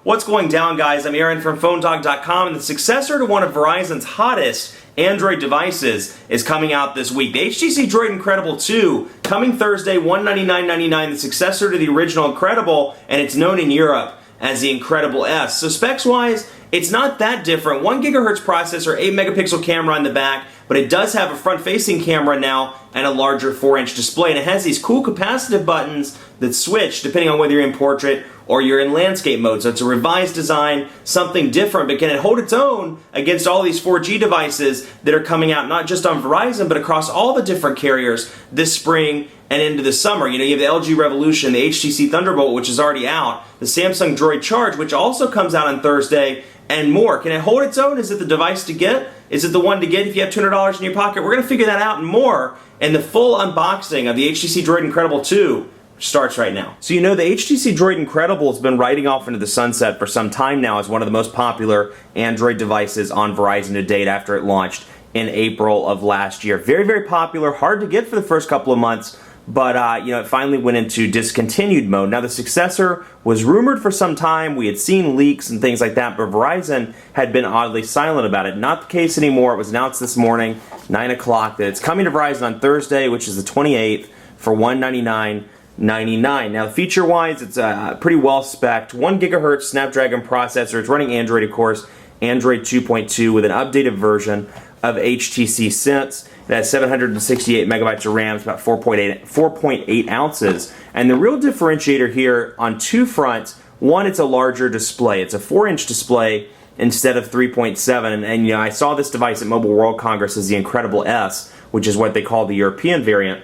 What's going down, guys? I'm Aaron from PhoneDog.com, and the successor to one of Verizon's hottest Android devices is coming out this week. The HTC DROID Incredible 2, coming Thursday, $199.99, the successor to the original Incredible, and it's known in Europe as the Incredible S. So specs-wise, it's not that different. 1 GHz processor, 8 megapixel camera on the back, but it does have a front-facing camera now and a larger 4-inch display, and it has these cool capacitive buttons that switch depending on whether you're in portrait or you're in landscape mode. So it's a revised design, something different, but can it hold its own against all these 4G devices that are coming out not just on Verizon, but across all the different carriers this spring and into the summer? You know, you have the LG Revolution, the HTC Thunderbolt, which is already out, the Samsung Droid Charge, which also comes out on Thursday, and more. Can it hold its own? Is it the device to get? Is it the one to get if you have $200 in your pocket? We're going to figure that out and more in the full unboxing of the HTC DROID Incredible 2, which starts right now. So you know, the HTC DROID Incredible has been riding off into the sunset for some time now as one of the most popular Android devices on Verizon to date after it launched in April of last year. Very, very popular, hard to get for the first couple of months, but you know, it finally went into discontinued mode. Now, the successor was rumored for some time. We had seen leaks and things like that, but Verizon had been oddly silent about it. Not the case anymore. It was announced this morning, 9 o'clock, that it's coming to Verizon on Thursday, which is the 28th, for $199.99. Now, feature-wise, it's pretty well-spec'd. 1 GHz Snapdragon processor. It's running Android, of course, Android 2.2 with an updated version of HTC Sense. It has 768 megabytes of RAM, it's about 4.8 ounces. And the real differentiator here on two fronts, one, it's a larger display. It's a 4-inch display instead of 3.7. And you know, I saw this device at Mobile World Congress as the Incredible S, which is what they call the European variant.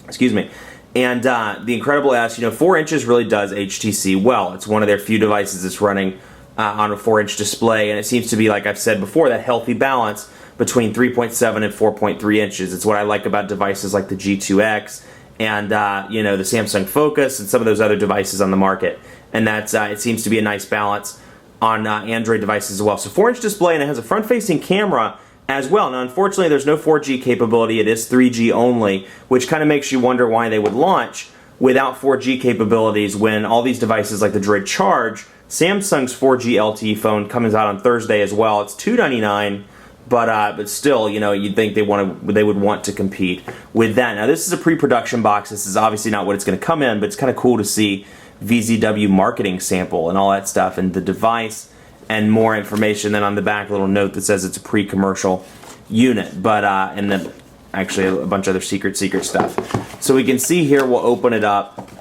Excuse me. And the Incredible S, you know, 4 inches really does HTC well. It's one of their few devices that's running on a 4-inch display, and it seems to be, like I've said before, that healthy balance between 3.7 and 4.3 inches. It's what I like about devices like the G2X and you know, the Samsung Focus and some of those other devices on the market. And that's it seems to be a nice balance on Android devices as well. So 4-inch display, and it has a front-facing camera as well. Now, unfortunately, there's no 4G capability. It is 3G only, which kind of makes you wonder why they would launch without 4G capabilities when all these devices like the Droid Charge, Samsung's 4G LTE phone, comes out on Thursday as well. It's $299. But still, you know, you'd think they would want to compete with that. Now, this is a pre-production box. This is obviously not what it's going to come in, but it's kind of cool to see VZW marketing sample and all that stuff, and the device and more information. Then on the back, a little note that says it's a pre-commercial unit, but and then actually a bunch of other secret stuff. So we can see here, we'll open it up.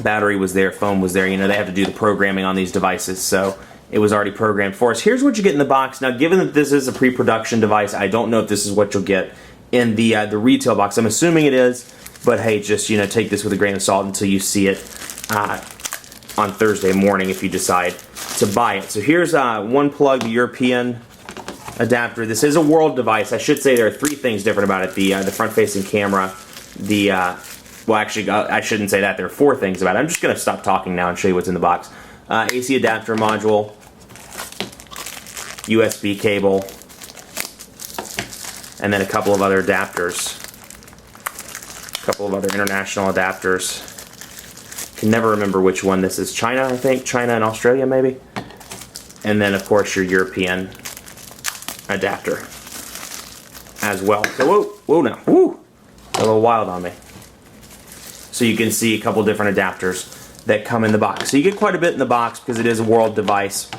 Battery was there, phone was there. You know, they have to do the programming on these devices, so it was already programmed for us. Here's what you get in the box. Now, given that this is a pre-production device, I don't know if this is what you'll get in the retail box. I'm assuming it is, but hey, just, you know, take this with a grain of salt until you see it on Thursday morning if you decide to buy it. So here's one plug, the European adapter. This is a world device. I should say there are three things different about it. The front-facing camera, well, actually, I shouldn't say that. There are four things about it. I'm just going to stop talking now and show you what's in the box. AC adapter module, USB cable, and then a couple of other adapters, a couple of other international adapters. Can never remember which one this is. China, I think. China and Australia, maybe. And then, of course, your European adapter as well. So, whoa now. Woo! A little wild on me. So you can see a couple different adapters that come in the box. So you get quite a bit in the box because it is a world device,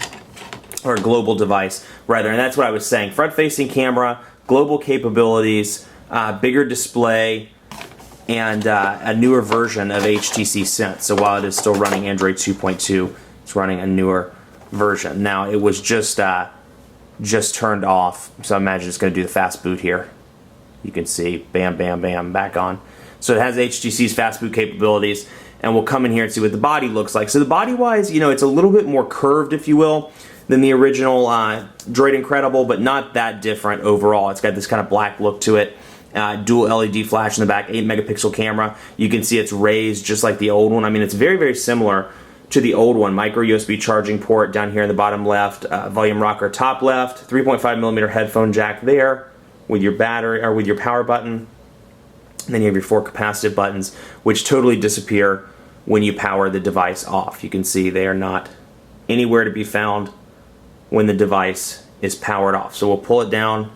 or a global device, rather. And that's what I was saying. Front-facing camera, global capabilities, bigger display, and a newer version of HTC Sense. So while it is still running Android 2.2, it's running a newer version. Now, it was just turned off, so I imagine it's going to do the fast boot here. You can see, bam, bam, bam, back on. So it has HTC's fast boot capabilities, and we'll come in here and see what the body looks like. So the body-wise, you know, it's a little bit more curved, if you will, than the original Droid Incredible, but not that different overall. It's got this kind of black look to it. Dual LED flash in the back, 8 megapixel camera. You can see it's raised just like the old one. I mean, it's very, very similar to the old one. Micro USB charging port down here in the bottom left, volume rocker top left, 3.5 millimeter headphone jack there with your battery, or with your power button. And then you have your four capacitive buttons, which totally disappear when you power the device off. You can see they are not anywhere to be found when the device is powered off. So we'll pull it down,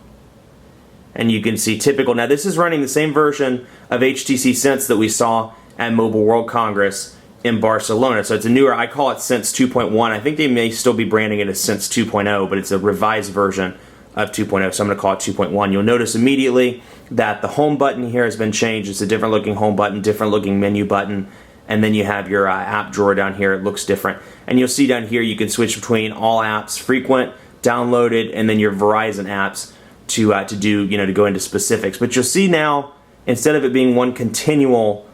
and you can see typical. Now this is running the same version of HTC Sense that we saw at Mobile World Congress in Barcelona. So it's a newer, I call it Sense 2.1. I think they may still be branding it as Sense 2.0, but it's a revised version of 2.0, so I'm going to call it 2.1. You'll notice immediately that the home button here has been changed. It's a different looking home button, different looking menu button, and then you have your app drawer down here. It looks different. And you'll see down here you can switch between all apps, frequent, downloaded, and then your Verizon apps to do, to go into specifics. But you'll see now, instead of it being one continual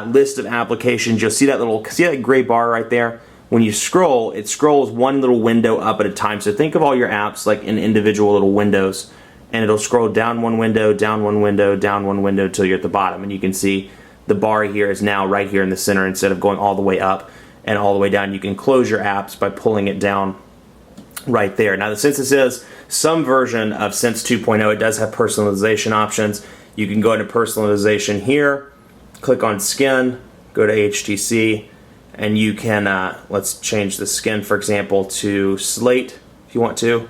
list of applications, you'll see that gray bar right there. When you scroll, it scrolls one little window up at a time. So think of all your apps like in individual little windows, and it'll scroll down one window, down one window, down one window until you're at the bottom. And you can see the bar here is now right here in the center instead of going all the way up and all the way down. You can close your apps by pulling it down right there. Now, since this is some version of Sense 2.0, it does have personalization options. You can go into personalization here, click on skin, go to HTC, and you can, let's change the skin, for example, to slate if you want to.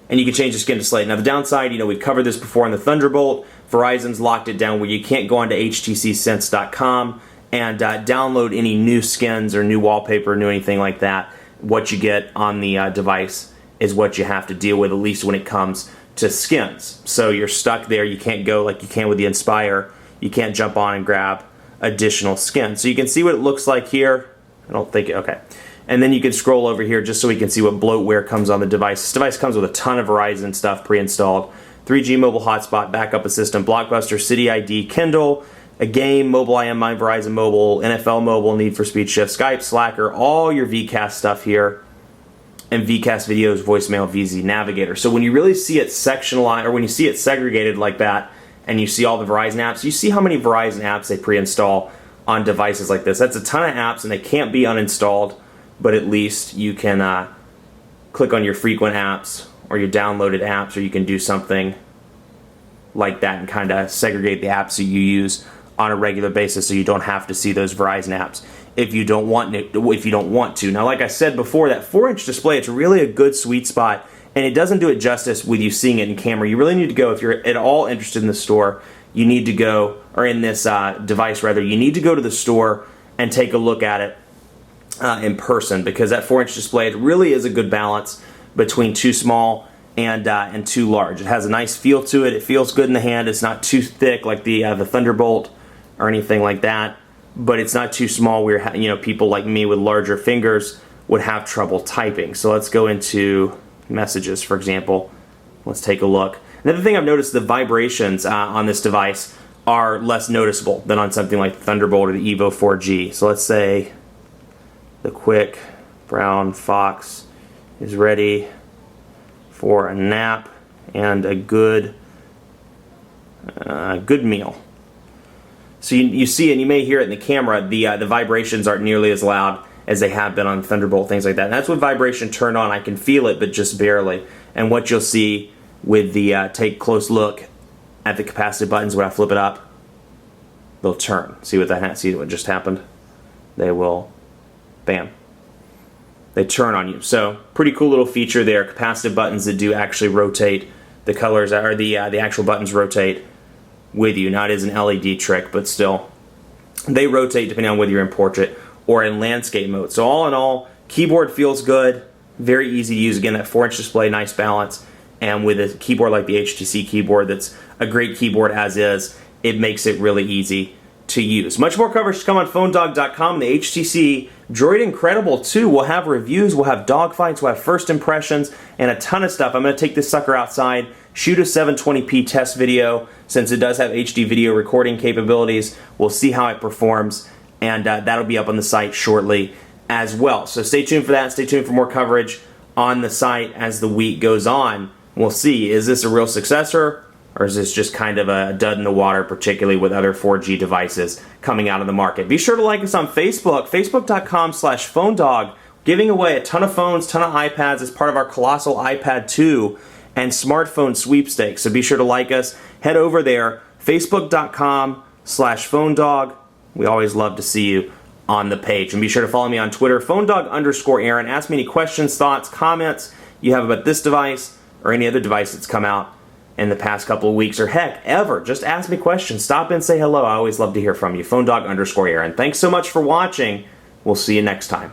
And you can change the skin to slate. Now the downside, we've covered this before on the Thunderbolt. Verizon's locked it down where you can't go onto htcsense.com and download any new skins or new wallpaper, new anything like that. What you get on the device is what you have to deal with, at least when it comes to skins. So you're stuck there. You can't go like you can with the Inspire. You can't jump on and grab additional skin. So you can see what it looks like here. I don't think, okay. And then you can scroll over here just so we can see what bloatware comes on the device. This device comes with a ton of Verizon stuff pre-installed. 3G mobile hotspot, backup assistant, Blockbuster, City ID, Kindle, a game, Mobile IM, My Verizon Mobile, NFL Mobile, Need for Speed Shift, Skype, Slacker, all your VCast stuff here, and VCast videos, voicemail, VZ Navigator. So when you really see it sectionalized, or when you see it segregated like that, and you see all the Verizon apps, you see how many Verizon apps they pre-install on devices like this. That's a ton of apps, and they can't be uninstalled, but at least you can click on your frequent apps or your downloaded apps, or you can do something like that and kind of segregate the apps that you use on a regular basis so you don't have to see those Verizon apps if you don't want to. Now, like I said before, that 4-inch display, it's really a good sweet spot, and it doesn't do it justice with you seeing it in camera. You really need to go, if you're at all interested in the store, you need to go, or in this device rather, you need to go to the store and take a look at it in person, because that 4-inch display, it really is a good balance between too small and too large. It has a nice feel to it. It feels good in the hand. It's not too thick like the Thunderbolt or anything like that, but it's not too small where people like me with larger fingers would have trouble typing. So let's go into messages, for example. Let's take a look. Another thing I've noticed, the vibrations on this device are less noticeable than on something like the Thunderbolt or the Evo 4G. So let's say the quick brown fox is ready for a nap and a good meal. So you see, and you may hear it in the camera, the vibrations aren't nearly as loud as they have been on Thunderbolt, things like that. And that's when vibration turned on. I can feel it, but just barely. And what you'll see with the take a close look at the capacitive buttons, when I flip it up, they'll turn. See what just happened? They will, bam. They turn on you. So pretty cool little feature there. Capacitive buttons that do actually rotate the colors, or the actual buttons rotate with you. Now it is an LED trick, but still, they rotate depending on whether you're in portrait or in landscape mode. So all in all, keyboard feels good, very easy to use. Again, that 4-inch display, nice balance, and with a keyboard like the HTC keyboard, that's a great keyboard as is, it makes it really easy to use. Much more coverage to come on PhoneDog.com. The HTC DROID Incredible 2 will have reviews, we'll have dogfights, we'll have first impressions, and a ton of stuff. I'm going to take this sucker outside, shoot a 720p test video, since it does have HD video recording capabilities. We'll see how it performs, and that'll be up on the site shortly as well. So stay tuned for that. Stay tuned for more coverage on the site as the week goes on. We'll see, is this a real successor, or is this just kind of a dud in the water, particularly with other 4G devices coming out of the market? Be sure to like us on Facebook, facebook.com/PhoneDog, giving away a ton of phones, ton of iPads as part of our colossal iPad 2 and smartphone sweepstakes. So be sure to like us. Head over there, facebook.com/PhoneDog. We always love to see you on the page. And be sure to follow me on Twitter, phonedog_Aaron. Ask me any questions, thoughts, comments you have about this device or any other device that's come out in the past couple of weeks, or heck, ever. Just ask me questions. Stop in, say hello. I always love to hear from you. phonedog_Aaron. Thanks so much for watching. We'll see you next time.